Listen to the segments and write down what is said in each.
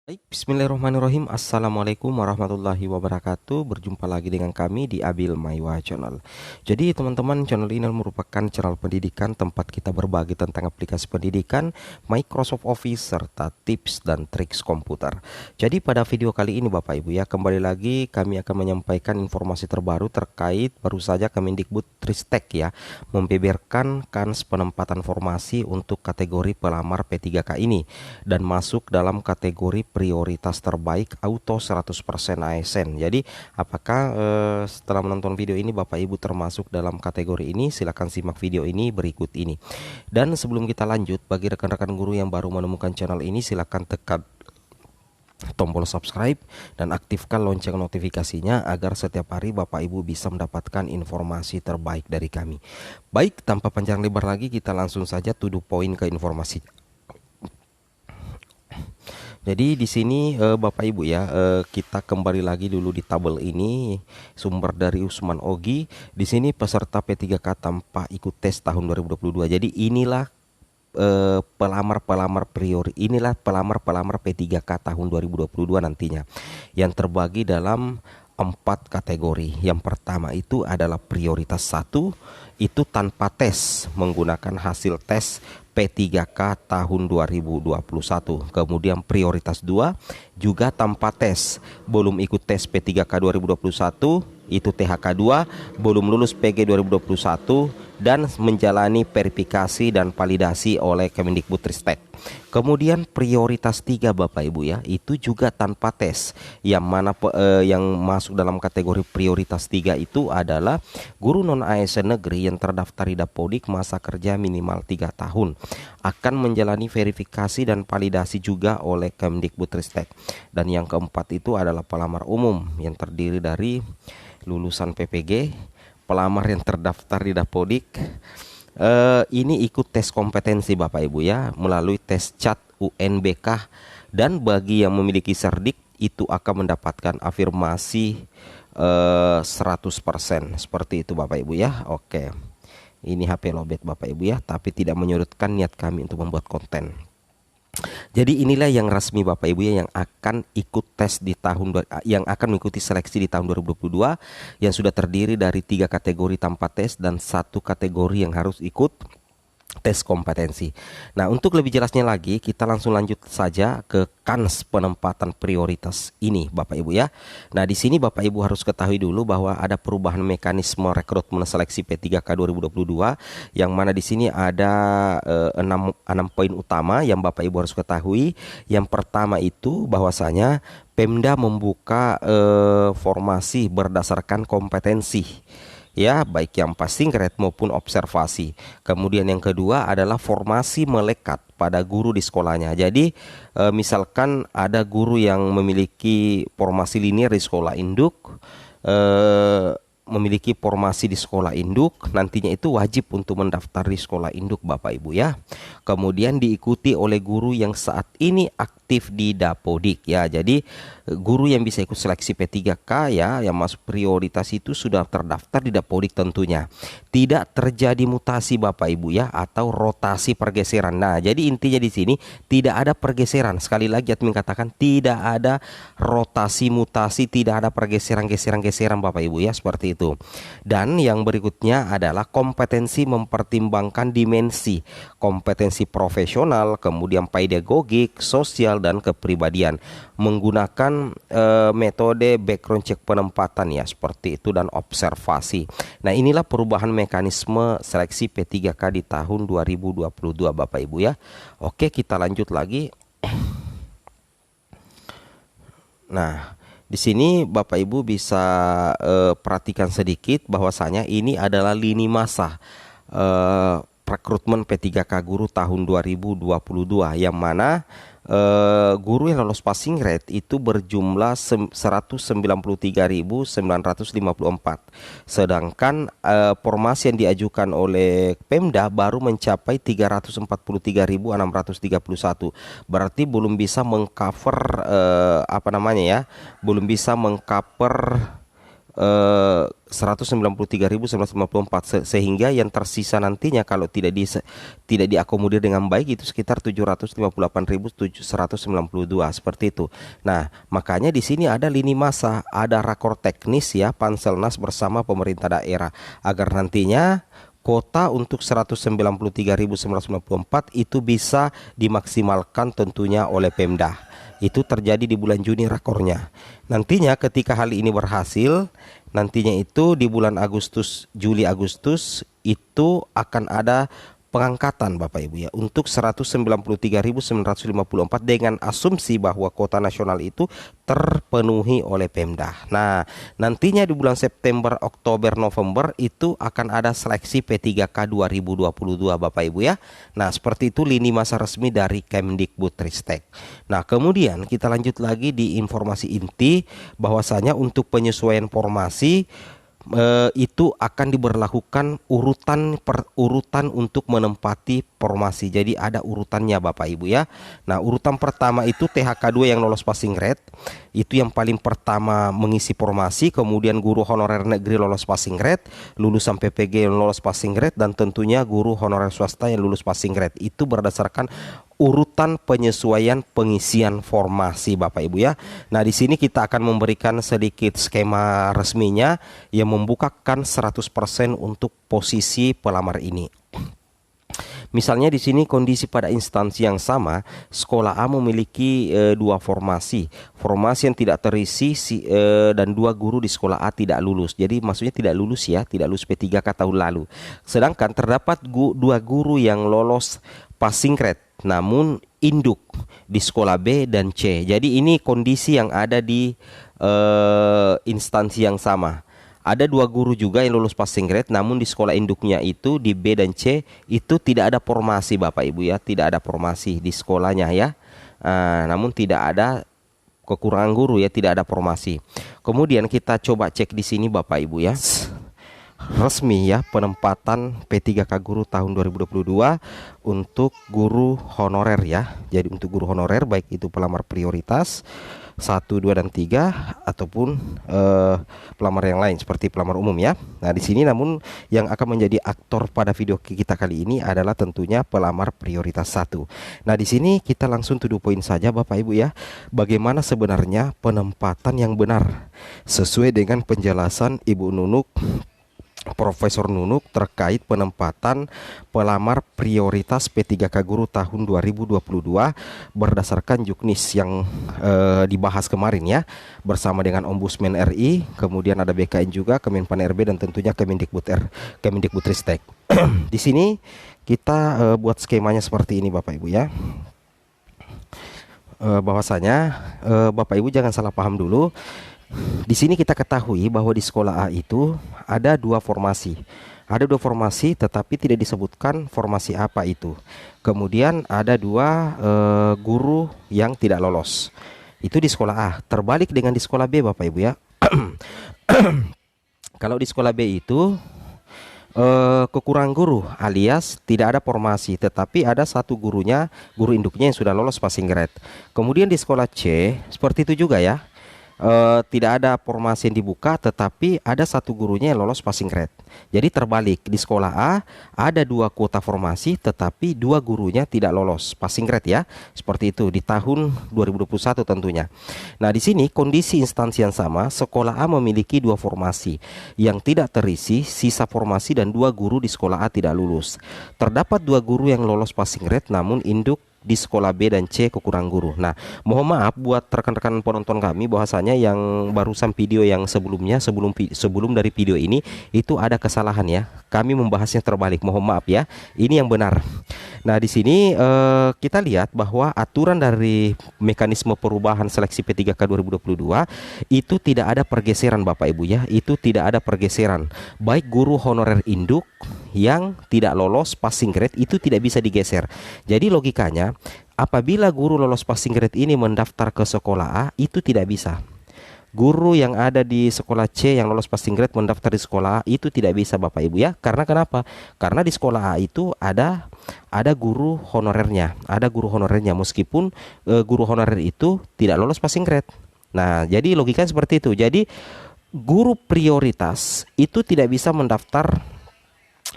Baik, bismillahirrahmanirrahim. Assalamualaikum warahmatullahi wabarakatuh. Berjumpa lagi dengan kami di Abil Maiwa Channel. Jadi teman-teman, channel ini merupakan channel pendidikan tempat kita berbagi tentang aplikasi pendidikan, Microsoft Office, serta tips dan triks komputer. Jadi pada video kali ini Bapak Ibu ya, kembali lagi kami akan menyampaikan informasi terbaru terkait baru saja Kemendikbudristek ya, membeberkan kans penempatan formasi untuk kategori pelamar P3K ini dan masuk dalam kategori prioritas terbaik auto 100% ASN. Jadi apakah setelah menonton video ini Bapak Ibu termasuk dalam kategori ini? Silahkan simak video ini berikut ini. Dan sebelum kita lanjut, bagi rekan-rekan guru yang baru menemukan channel ini, silahkan tekan tombol subscribe dan aktifkan lonceng notifikasinya agar setiap hari Bapak Ibu bisa mendapatkan informasi terbaik dari kami. Baik, tanpa panjang lebar lagi, kita langsung saja to the point ke informasi. Jadi di sini Bapak Ibu ya, kita kembali lagi dulu di tabel ini, sumber dari Usman Ogi. Di sini peserta P3K tanpa ikut tes tahun 2022. Jadi inilah pelamar-pelamar priori, inilah pelamar-pelamar P3K tahun 2022 nantinya, yang terbagi dalam 4 kategori. Yang pertama itu adalah prioritas 1, itu tanpa tes, menggunakan hasil tes P3K tahun 2021. Kemudian prioritas 2 juga tanpa tes, belum ikut tes P3K 2021, itu THK 2, belum lulus PG 2021 dan menjalani verifikasi dan validasi oleh Kemendikbudristek. Kemudian prioritas 3 Bapak Ibu ya, itu juga tanpa tes. Yang mana yang masuk dalam kategori prioritas 3 itu adalah guru non ASN negeri yang terdaftar di Dapodik, masa kerja minimal 3 tahun. Akan menjalani verifikasi dan validasi juga oleh Kemendikbudristek. Dan yang keempat itu adalah pelamar umum yang terdiri dari lulusan PPG, pelamar yang terdaftar di Dapodik. Ini ikut tes kompetensi Bapak Ibu ya, melalui tes CAT UNBK, dan bagi yang memiliki Serdik itu akan mendapatkan afirmasi 100%. Seperti itu Bapak Ibu ya. Oke. Ini HP lowbat Bapak Ibu ya, tapi tidak menyurutkan niat kami untuk membuat konten. Jadi inilah yang resmi Bapak Ibu ya, yang akan ikut tes di yang akan mengikuti seleksi di tahun 2022, yang sudah terdiri dari 3 kategori tanpa tes dan 1 kategori yang harus ikut tes kompetensi. Nah, untuk lebih jelasnya lagi, kita langsung lanjut saja ke kans penempatan prioritas ini Bapak Ibu ya. Nah, di sini Bapak Ibu harus ketahui dulu bahwa ada perubahan mekanisme rekrutmen seleksi P3K 2022, yang mana di sini ada 6 poin utama yang Bapak Ibu harus ketahui. Yang pertama itu bahwasanya Pemda membuka formasi berdasarkan kompetensi ya, baik yang passing grade maupun observasi. Kemudian yang kedua adalah formasi melekat pada guru di sekolahnya. Jadi misalkan ada guru yang memiliki formasi linear di sekolah induk, memiliki formasi di sekolah induk, nantinya itu wajib untuk mendaftar di sekolah induk Bapak Ibu ya. Kemudian diikuti oleh guru yang saat ini aktif di Dapodik ya. Jadi guru yang bisa ikut seleksi P3K ya, yang masuk prioritas itu sudah terdaftar di Dapodik tentunya. Tidak terjadi mutasi Bapak Ibu ya, atau rotasi pergeseran. Nah, jadi intinya di sini tidak ada pergeseran. Sekali lagi admin katakan tidak ada rotasi, mutasi, tidak ada pergeseran-geseran Bapak Ibu ya, seperti itu. Dan yang berikutnya adalah kompetensi mempertimbangkan dimensi kompetensi profesional, kemudian pedagogik, sosial, dan kepribadian, menggunakan metode background check penempatan ya, seperti itu, dan observasi. Nah, inilah perubahan mekanisme seleksi P3K di tahun 2022 Bapak Ibu ya. Oke, kita lanjut lagi. Nah, di sini Bapak Ibu bisa perhatikan sedikit bahwasanya ini adalah lini masa rekrutmen P3K guru tahun 2022, yang mana guru yang lolos passing grade itu berjumlah 193.954, sedangkan formasi yang diajukan oleh Pemda baru mencapai 343.631. Berarti belum bisa mengcover belum bisa mengcover 193.954 sehingga yang tersisa nantinya kalau tidak diakomodir dengan baik itu sekitar 758.192 seperti itu. Nah, makanya di sini ada lini masa, ada rakor teknis ya Panselnas bersama pemerintah daerah agar nantinya kuota untuk 193.994 itu bisa dimaksimalkan tentunya oleh Pemda. Itu terjadi di bulan Juni rakornya. Nantinya ketika hal ini berhasil, nantinya itu di bulan Agustus, Juli Agustus itu akan ada pengangkatan Bapak Ibu ya untuk 193.954 dengan asumsi bahwa kuota nasional itu terpenuhi oleh Pemda. Nah, nantinya di bulan September, Oktober, November itu akan ada seleksi P3K 2022 Bapak Ibu ya. Nah, seperti itu lini masa resmi dari Kemdikbudristek. Nah, kemudian kita lanjut lagi di informasi inti bahwasanya untuk penyesuaian formasi itu akan diberlakukan urutan untuk menempati formasi. Jadi ada urutannya Bapak Ibu ya. Nah, urutan pertama itu THK 2 yang lolos passing grade. Itu yang paling pertama mengisi formasi, kemudian guru honorer negeri lolos passing grade, lulusan PPG yang lolos passing grade, dan tentunya guru honorer swasta yang lulus passing grade. Itu berdasarkan urutan penyesuaian pengisian formasi Bapak Ibu ya. Nah, di sini kita akan memberikan sedikit skema resminya yang membukakan 100% untuk posisi pelamar ini. Misalnya di sini kondisi pada instansi yang sama, sekolah A memiliki dua formasi yang tidak terisi dan dua guru di sekolah A tidak lulus. Jadi maksudnya tidak lulus ya, tidak lulus P3K tahun lalu. Sedangkan terdapat dua guru yang lolos passing grade namun induk di sekolah B dan C. Jadi ini kondisi yang ada di instansi yang sama. Ada dua guru juga yang lulus passing grade namun di sekolah induknya itu di B dan C itu tidak ada formasi Bapak Ibu ya, tidak ada formasi di sekolahnya ya. Namun tidak ada kekurangan guru ya, tidak ada formasi. Kemudian kita coba cek di sini Bapak Ibu ya. Resmi ya penempatan P3K guru tahun 2022 untuk guru honorer ya. Jadi untuk guru honorer baik itu pelamar prioritas 1, 2 dan 3 ataupun pelamar yang lain seperti pelamar umum ya. Nah, di sini namun yang akan menjadi aktor pada video kita kali ini adalah tentunya pelamar prioritas 1. Nah, di sini kita langsung to the point saja Bapak Ibu ya. Bagaimana sebenarnya penempatan yang benar sesuai dengan penjelasan Ibu Nunuk, Profesor Nunuk terkait penempatan pelamar prioritas P3K guru tahun 2022 berdasarkan Juknis yang dibahas kemarin ya bersama dengan Ombudsman RI, kemudian ada BKN juga, Kemenpan RB dan tentunya Kemdikbudristek. Di sini kita buat skemanya seperti ini Bapak Ibu ya. Bahwasanya Bapak Ibu jangan salah paham dulu. Di sini kita ketahui bahwa di sekolah A itu ada dua formasi. Ada dua formasi tetapi tidak disebutkan formasi apa itu. Kemudian ada dua guru yang tidak lolos. Itu di sekolah A. Terbalik dengan di sekolah B Bapak Ibu ya. Kalau di sekolah B itu kekurangan guru alias tidak ada formasi, tetapi ada satu gurunya, guru induknya yang sudah lolos passing grade. Kemudian di sekolah C seperti itu juga ya. Tidak ada formasi yang dibuka tetapi ada satu gurunya yang lolos passing grade. Jadi terbalik, di sekolah A ada dua kuota formasi tetapi dua gurunya tidak lolos passing grade ya. Seperti itu di tahun 2021 tentunya. Nah, di sini kondisi instansi yang sama, sekolah A memiliki dua formasi yang tidak terisi, sisa formasi dan dua guru di sekolah A tidak lulus. Terdapat dua guru yang lolos passing grade namun induk di sekolah B dan C kekurangan guru. Nah, mohon maaf buat rekan-rekan penonton kami bahwasanya yang barusan video yang sebelumnya sebelum dari video ini itu ada kesalahan ya. Kami membahasnya terbalik. Mohon maaf ya. Ini yang benar. Nah, di sini kita lihat bahwa aturan dari mekanisme perubahan seleksi P3K 2022 itu tidak ada pergeseran Bapak Ibu ya. Itu tidak ada pergeseran. Baik guru honorer induk yang tidak lolos passing grade itu tidak bisa digeser. Jadi logikanya apabila guru lolos passing grade ini mendaftar ke sekolah A itu tidak bisa. Guru yang ada di sekolah C yang lolos passing grade mendaftar di sekolah A itu tidak bisa Bapak Ibu ya. Karena kenapa? Karena di sekolah A itu ada guru honorernya, meskipun guru honorer itu tidak lolos passing grade. Nah, jadi logikanya seperti itu. Jadi guru prioritas itu tidak bisa mendaftar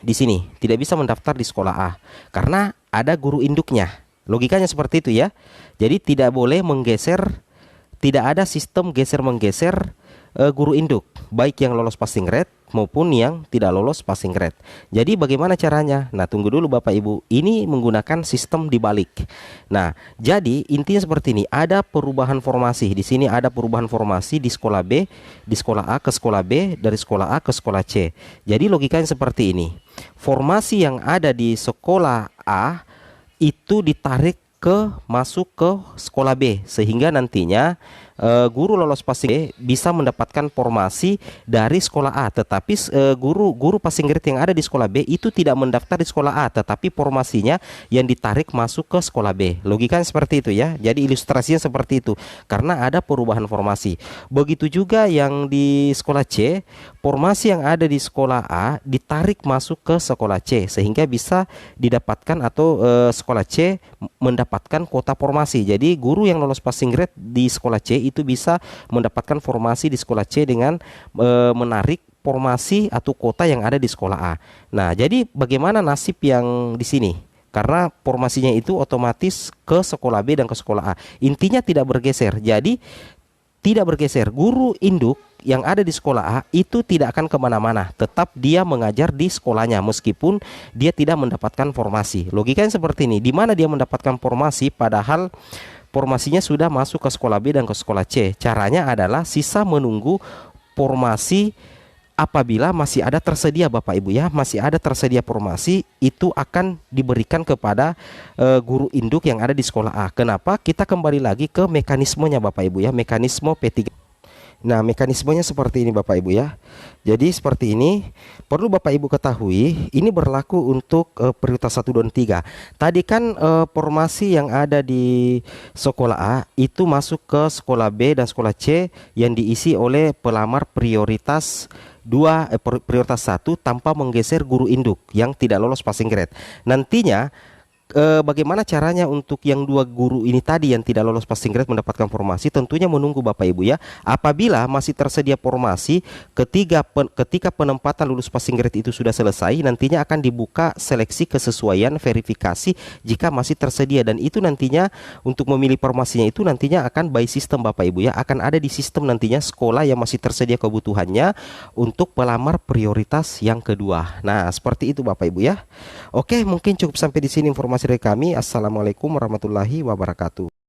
di sini, tidak bisa mendaftar di sekolah A karena ada guru induknya. Logikanya seperti itu ya. Jadi tidak boleh menggeser, tidak ada sistem geser-menggeser guru induk, baik yang lolos passing grade maupun yang tidak lolos passing grade. Jadi bagaimana caranya? Nah, tunggu dulu Bapak Ibu. Ini menggunakan sistem dibalik. Nah, jadi intinya seperti ini. Ada perubahan formasi. Di sini ada perubahan formasi di sekolah B, di sekolah A ke sekolah B, dari sekolah A ke sekolah C. Jadi logikanya seperti ini. Formasi yang ada di sekolah A itu ditarik masuk ke sekolah B, sehingga nantinya guru lolos passing B bisa mendapatkan formasi dari sekolah A, tetapi guru passing grade yang ada di sekolah B itu tidak mendaftar di sekolah A, tetapi formasinya yang ditarik masuk ke sekolah B. Logikanya seperti itu ya. Jadi ilustrasinya seperti itu karena ada perubahan formasi. Begitu juga yang di sekolah C, formasi yang ada di sekolah A ditarik masuk ke sekolah C, sehingga bisa didapatkan atau sekolah C mendapatkan kuota formasi. Jadi guru yang lolos passing grade di sekolah C itu bisa mendapatkan formasi di sekolah C dengan menarik formasi atau kuota yang ada di sekolah A. Nah, jadi bagaimana nasib yang di sini? Karena formasinya itu otomatis ke sekolah B dan ke sekolah A. Intinya tidak bergeser. Jadi tidak bergeser. Guru induk yang ada di sekolah A itu tidak akan kemana-mana, tetap dia mengajar di sekolahnya meskipun dia tidak mendapatkan formasi. Logikanya seperti ini. Di mana dia mendapatkan formasi padahal formasinya sudah masuk ke sekolah B dan ke sekolah C. Caranya adalah sisa menunggu formasi. Apabila masih ada tersedia Bapak Ibu ya, masih ada tersedia formasi, itu akan diberikan kepada guru induk yang ada di sekolah A. Kenapa? Kita kembali lagi ke mekanismenya Bapak Ibu ya, mekanisme P3. Nah, mekanismenya seperti ini Bapak Ibu ya. Jadi seperti ini, perlu Bapak Ibu ketahui, ini berlaku untuk prioritas 1 dan 3. Tadi kan formasi yang ada di sekolah A itu masuk ke sekolah B dan sekolah C yang diisi oleh pelamar prioritas 2, prioritas 1 tanpa menggeser guru induk yang tidak lolos passing grade. Nantinya bagaimana caranya untuk yang 2 guru ini tadi yang tidak lolos passing grade mendapatkan formasi? Tentunya menunggu Bapak Ibu ya. Apabila masih tersedia formasi, ketika penempatan lulus passing grade itu sudah selesai, nantinya akan dibuka seleksi kesesuaian verifikasi jika masih tersedia, dan itu nantinya untuk memilih formasinya itu nantinya akan by sistem Bapak Ibu ya. Akan ada di sistem nantinya sekolah yang masih tersedia kebutuhannya untuk pelamar prioritas yang kedua. Nah, seperti itu Bapak Ibu ya. Oke, mungkin cukup sampai di sini informasi dari kami. Assalamualaikum warahmatullahi wabarakatuh.